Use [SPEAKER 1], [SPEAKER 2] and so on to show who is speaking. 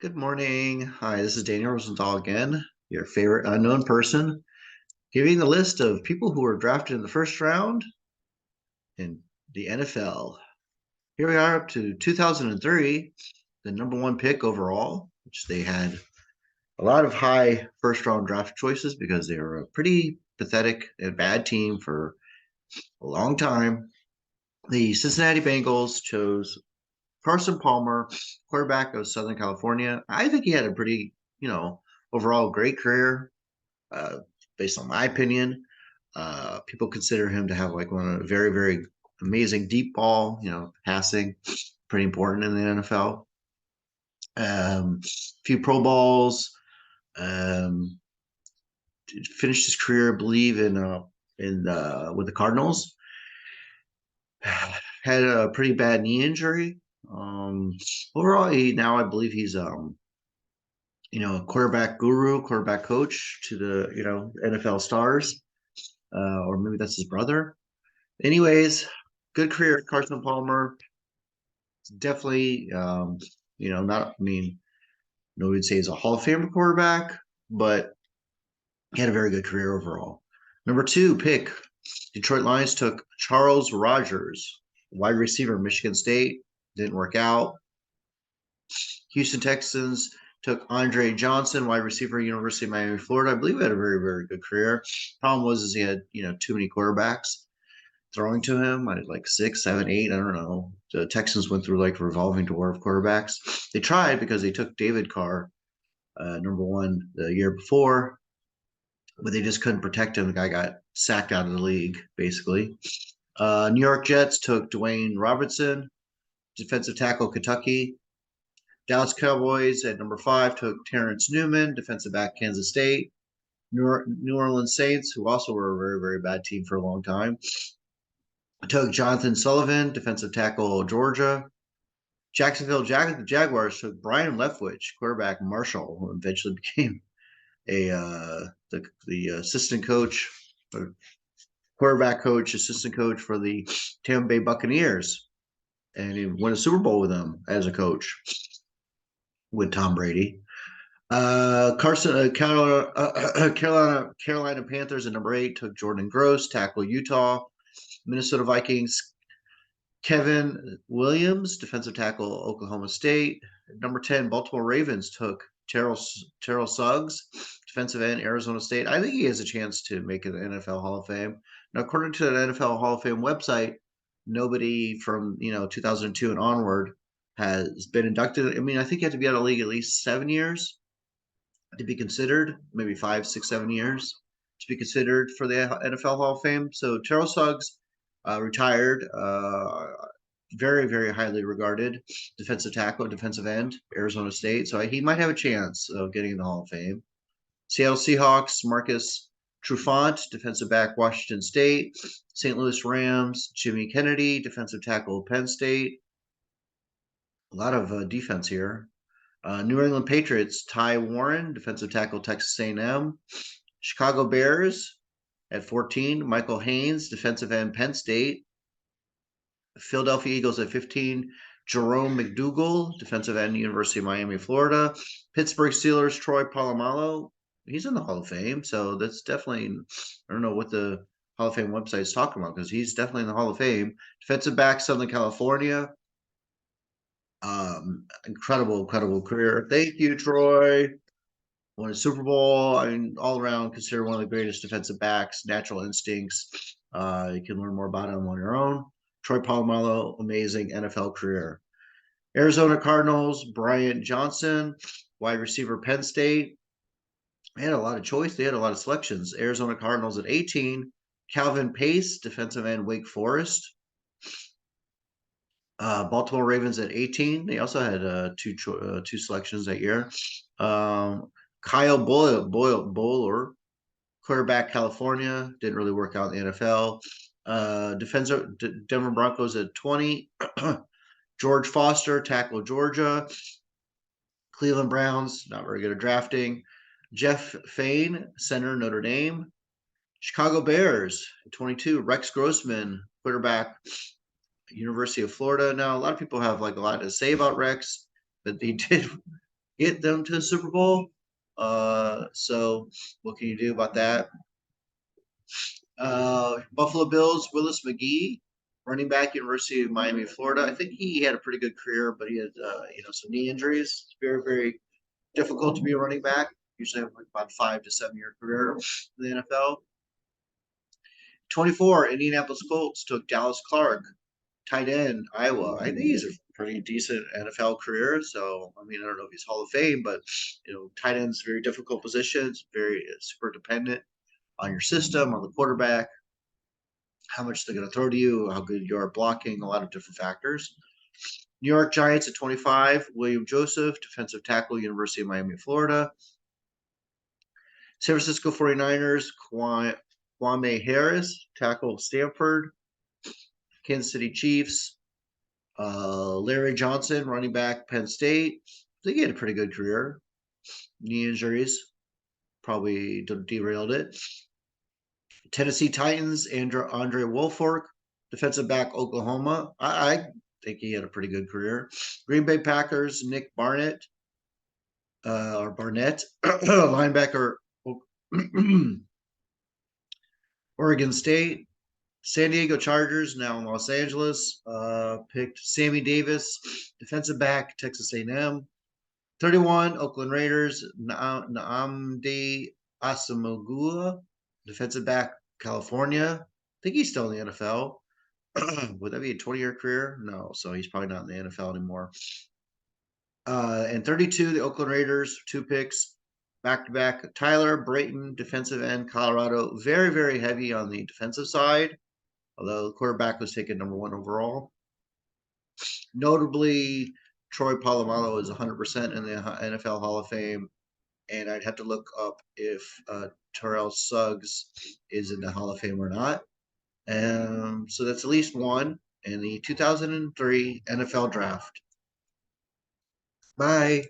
[SPEAKER 1] Good morning. Hi, this is Daniel Rosenthal again, your favorite unknown person, giving a list of people who were drafted in the first round in the NFL. Here we are up to 2003, the number one pick overall, which they had a lot of high first round draft choices because they were a pretty pathetic and bad team for a long time. The Cincinnati Bengals chose Carson Palmer, quarterback of Southern California. I think he had a pretty, overall great career, uh, based on my opinion. People consider him to have like one of a very, very amazing deep ball, passing, pretty important in the NFL. A few Pro Bowls. Um, Finished his career, I believe, in with the Cardinals. Had a pretty bad knee injury. Um, Overall, now I believe he's a quarterback guru, quarterback coach to the NFL stars, or maybe that's his brother. Anyways, good career, Carson Palmer. Definitely, not. I mean, nobody would say he's a Hall of Fame quarterback, but he had a very good career overall. Number two pick, Detroit Lions took Charles Rogers, wide receiver, Michigan State. Didn't work out. Houston Texans took Andre Johnson, wide receiver, University of Miami, Florida. I believe he had a very, very good career. Problem was is he had, too many quarterbacks throwing to him. I had like six, seven, eight. I don't know. The Texans went through like a revolving door of quarterbacks. They tried because they took David Carr, number one, the year before, but they just couldn't protect him. The guy got sacked out of the league, basically. New York Jets took Dwayne Robertson, defensive tackle, Kentucky. Dallas Cowboys at number five took Terrence Newman, defensive back, Kansas State. New Orleans Saints, who also were a very, very bad team for a long time, took Jonathan Sullivan, defensive tackle, Georgia. Jacksonville Jaguars took Brian Leftwich, quarterback, Marshall, who eventually became the assistant coach, quarterback coach, assistant coach for the Tampa Bay Buccaneers, and he won a Super Bowl with them as a coach with Tom Brady. Carolina Panthers at number eight took Jordan Gross, tackle, Utah. Minnesota Vikings, Kevin Williams, defensive tackle, Oklahoma State. Number 10, Baltimore Ravens took Terrell Suggs, defensive end, Arizona State. I think he has a chance to make an NFL Hall of Fame. Now, according to the NFL Hall of Fame website, nobody from 2002 and onward has been inducted. I mean, I think you have to be out of the league at least 7 years to be considered, maybe 5, 6, 7 years to be considered for the NFL Hall of Fame. So Terrell Suggs, retired, very, very highly regarded defensive tackle, defensive end, Arizona State. So he might have a chance of getting in the Hall of Fame. Seattle Seahawks, Marcus Trufant, defensive back, Washington State. St. Louis Rams, Jimmy Kennedy, defensive tackle, Penn State. A lot of defense here. New England Patriots, Ty Warren, defensive tackle, Texas A&M. Chicago Bears at 14, Michael Haynes, defensive end, Penn State. Philadelphia Eagles at 15, Jerome McDougal, defensive end, University of Miami, Florida. Pittsburgh Steelers, Troy Polamalu. He's in the Hall of Fame, so that's definitely, I don't know what the Hall of Fame website is talking about because he's definitely in the Hall of Fame. Defensive back, Southern California. Incredible, incredible career. Thank you, Troy. Won a Super Bowl. I mean, all around, considered one of the greatest defensive backs. Natural instincts. You can learn more about him on your own. Troy Polamalu, amazing NFL career. Arizona Cardinals, Bryant Johnson, wide receiver, Penn State. They had a lot of choice. They had a lot of selections. Arizona Cardinals at 18, Calvin Pace, defensive end, Wake Forest. Baltimore Ravens at 18. They also had two selections that year. Kyle Bowler, quarterback, California, didn't really work out in the NFL. Defensive Denver Broncos at 20. George Foster, tackle, Georgia. Cleveland Browns, not very good at drafting. Jeff Fain, center, Notre Dame. Chicago Bears, 22. Rex Grossman, quarterback, University of Florida. Now, a lot of people have like a lot to say about Rex, but he did get them to the Super Bowl. So what can you do about that? Buffalo Bills, Willis McGee, running back, University of Miami, Florida. I think he had a pretty good career, but he had some knee injuries. It's very, very difficult to be a running back. Usually have like about 5 to 7 year career in the NFL. 24, Indianapolis Colts took Dallas Clark, tight end, Iowa. I think he's a pretty decent NFL career. So, I mean, I don't know if he's Hall of Fame, but, tight end's very difficult position. It's very super dependent on your system, on the quarterback, how much they're going to throw to you, how good you are blocking, a lot of different factors. New York Giants at 25, William Joseph, defensive tackle, University of Miami, Florida. San Francisco 49ers, Kwame Harris, tackle, Stanford. Kansas City Chiefs, Larry Johnson, running back, Penn State. I think he had a pretty good career. Knee injuries probably derailed it. Tennessee Titans, Andre Wolfork, defensive back, Oklahoma. I think he had a pretty good career. Green Bay Packers, Nick Barnett, or Barnett, linebacker, Oregon State. San Diego Chargers, now in Los Angeles, picked Sammy Davis, defensive back, Texas A&M. 31, Oakland Raiders, Nnamdi Asamogua, defensive back, California. I think he's still in the NFL. Would that be a 20-year career? No, so he's probably not in the NFL anymore. And 32, the Oakland Raiders, 2 picks, back-to-back. Tyler Brayton, defensive end, Colorado. Very, very heavy on the defensive side, although the quarterback was taken number 1 overall. Notably, Troy Polamalu is 100% in the NFL Hall of Fame, and I'd have to look up if Terrell Suggs is in the Hall of Fame or not. So that's at least one in the 2003 NFL Draft. Bye.